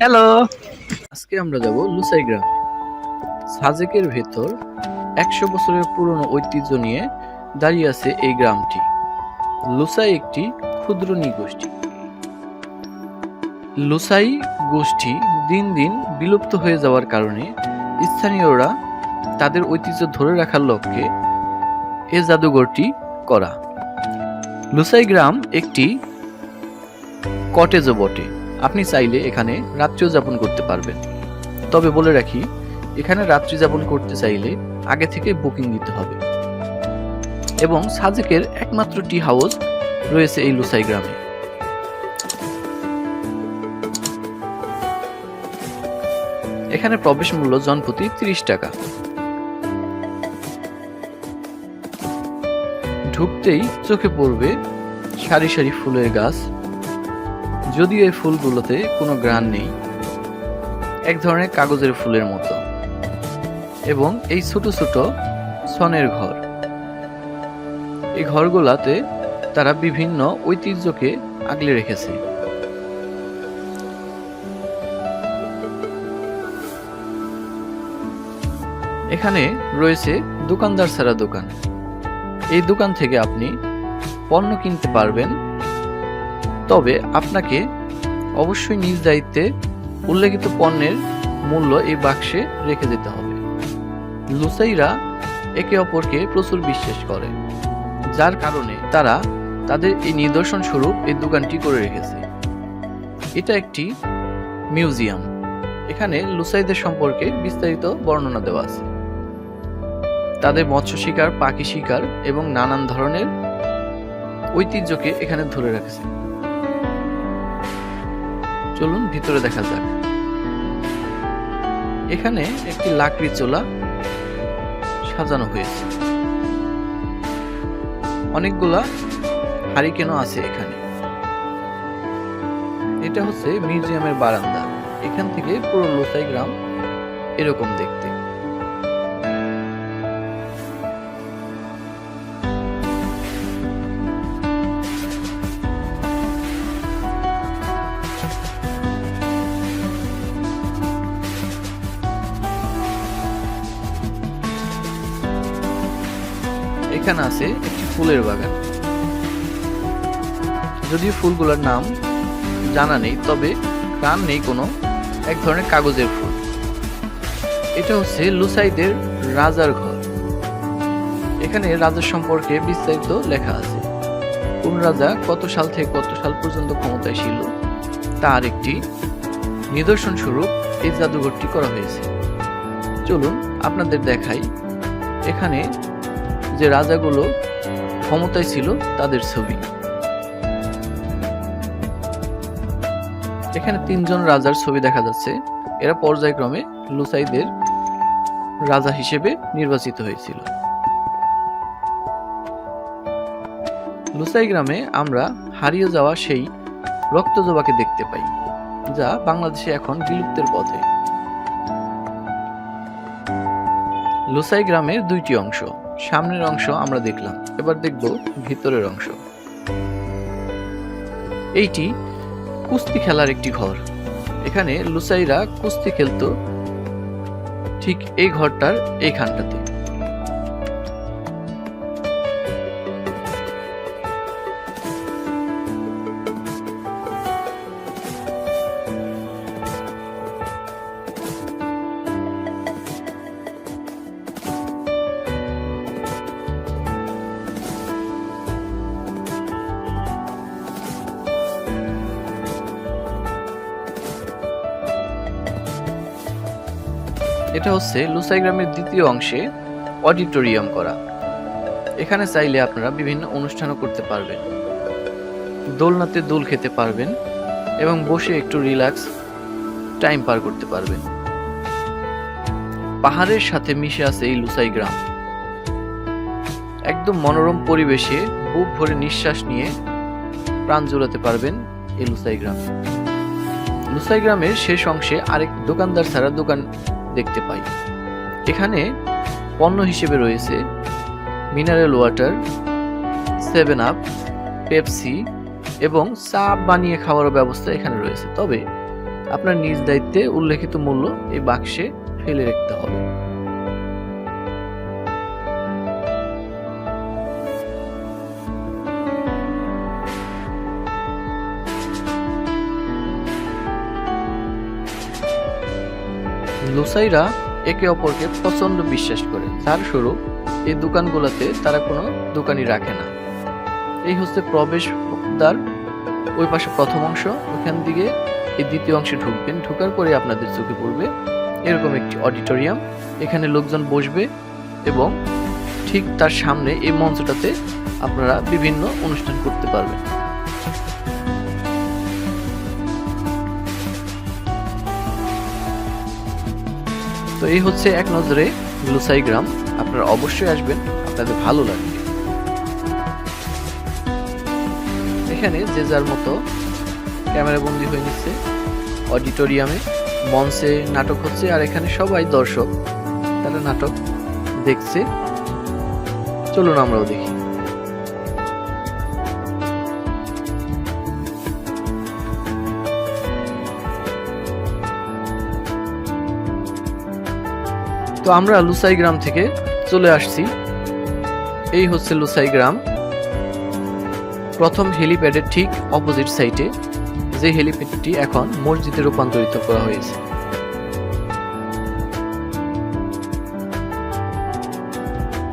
Hello. আজকে আমরা যাব লুসাই গ্রামে। সাজেকের ভেতর 100 বছরের পুরনো ঐতিহ্য নিয়ে দাঁড়িয়ে আছে এই গ্রামটি। লুসাই একটি ক্ষুদ্র নৃগোষ্ঠী। লুসাই গোষ্ঠী দিন দিন বিলুপ্ত হয়ে যাওয়ার কারণে স্থানীয়রা তাদের ঐতিহ্য ধরে রাখার লক্ষ্যে এ জাদুঘরটি করা। লুসাই গ্রাম একটি কটেজও বটে। আপনি চাইলে এখানে রাত্রিও যাপন করতে পারবেন। তবে বলে রাখি, এখানে রাত্রি যাপন করতে চাইলে আগে থেকে বুকিং দিতে হবে। এবং সাজেকের একমাত্র টি হাউস রয়েছে এই লুসাই গ্রামে। এখানে প্রবেশ মূল্য জনপ্রতি 30 টাকা। ঢুকতেই চোখে পড়বে সারি সারি ফুলের গাছ। যদিও এই ফুলগুলোতে কোনো ঘ্রাণ নেই, এক ধরনের কাগজের ফুলের মতো। এবং এই ছোট ছোট ছনের ঘর, এই ঘরগুলাতে তারা বিভিন্ন ঐতিহ্যকে আগলে রেখেছে। এখানে রয়েছে দোকানদার ছাড়া দোকান। এই দোকান থেকে আপনি পণ্য কিনতে পারবেন, তবে আপনাকে অবশ্যই নিজ দায়িত্বে উল্লেখিত পণ্যের মূল্য এই বাক্সে রেখে যেতে হবে। লুসাইরা একে অপরকে প্রচুর বিশ্বাস করে, যার কারণে তারা তাদের এই নিদর্শন স্বরূপ এই দোকানটি করে রেখেছে। এটা একটি মিউজিয়াম। এখানে লুসাইদের সম্পর্কে বিস্তারিত বর্ণনা দেওয়া আছে। তাদের মৎস্য শিকার, পাখি শিকার এবং নানান ধরনের ঐতিহ্যকে এখানে ধরে রাখছে। চলুন ভিতরে দেখা যাক। এখানে একটি লাকড়ি চুলা সাজানো হয়েছে। অনেকগুলা হারিকেনও আছে এখানে। এটা হচ্ছে মিউজিয়ামের বারান্দা। এখান থেকে পুরো লুসাই গ্রাম এরকম দেখতে। এখানে আছে একটি ফুলের বাগান। যদিও ফুলগুলোর নাম জানা নেই, তবে ঘ্রাণ নেই কোনো, এক ধরনের কাগজের ফুল। এটা হচ্ছে লুসাইদের রাজার ঘর। এখানে রাজার সম্পর্কে বিস্তারিত লেখা আছে। কোন রাজা কত সাল থেকে কত সাল পর্যন্ত ক্ষমতায় ছিল তার একটি নিদর্শন স্বরূপ এই জাদুঘরটি করা হয়েছে। চলুন আপনাদের দেখাই এখানে যে রাজাগুলো ক্ষমতায় ছিল তাদের ছবি। এখানে 3 জন রাজার ছবি দেখা যাচ্ছে। এরা পর্যায়ক্রমে লুসাইদের রাজা হিসেবে নির্বাচিত হয়েছিল। লুসাই গ্রামে আমরা হারিয়ে যাওয়া সেই রক্তজবাকে দেখতে পাই, যা বাংলাদেশে এখন বিলুপ্তের পথে। লুসাই গ্রামের 2টি অংশ। সামনের অংশ আমরা দেখলাম, এবার দেখব ভিতরের অংশ। এইটি কুস্তি খেলার একটি ঘর। এখানে লুসাইরা কুস্তি খেলতো ঠিক এই ঘরটার এইখানটাতে। এটা হচ্ছে লুসাই গ্রামের দ্বিতীয় অংশে অডিটোরিয়াম করা। এখানে চাইলে আপনারা বিভিন্ন অনুষ্ঠানও করতে পারবেন, দোলনাতে দোল খেতে পারবেন এবং বসে একটু রিল্যাক্স টাইম পার করতে পারবেন। পাহাড়ের সাথে মিশে আছে এই লুসাই গ্রাম। একদম মনোরম পরিবেশে বুক ভরে নিঃশ্বাস নিয়ে প্রাণ জোড়াতে পারবেন এই লুসাই গ্রাম। লুসাই গ্রামের শেষ অংশে আরেক দোকানদার ছাড়া দোকান দেখতে পাই। এখানে পণ্য হিসেবে রয়েছে মিনারেল ওয়াটার, 7 আপ, পেপসি এবং চা বানিয়ে খাওয়ার ব্যবস্থা এখানে রয়েছে। তবে আপনার নিজ দায়িত্বে উল্লেখিত মূল্য এই বাক্সে ফেলে রাখতে হবে। লুসাইরা একে অপরকে প্রচন্ড বিশ্বাস করে, যার স্বরূপ এই দোকানগুলোতে তারা কোনো দোকানি রাখে না। এই হচ্ছে প্রবেশদ্বার, ওই পাশে প্রথম অংশ, ওখান দিকে এই দ্বিতীয় অংশে ঢুকবেন। ঢোকার পরে আপনাদের চোখে পড়বে এরকম একটি অডিটোরিয়াম, এখানে লোকজন বসবে এবং ঠিক তার সামনে এই মঞ্চটাতে আপনারা বিভিন্ন অনুষ্ঠান করতে পারবেন। তো এই হচ্ছে এক নজরে লুসাই গ্রাম, আপনারা অবশ্যই আসবেন, আপনাদের ভালো লাগবে। এখানে যে যার মতো ক্যামেরা বন্দি হয়ে নিচ্ছে, অডিটোরিয়ামে মঞ্চে নাটক হচ্ছে আর এখানে সবাই দর্শক, তারা নাটক দেখছে। চলুন আমরাও দেখি। তো আমরা লুসাই গ্রাম থেকে চলে আসছি, এই হচ্ছে লুসাই গ্রাম। প্রথম হেলিপ্যাডের ঠিক অপোজিট সাইডে, যে হেলিপ্যাডটি এখন মসজিদে রূপান্তরিত করা হয়েছে।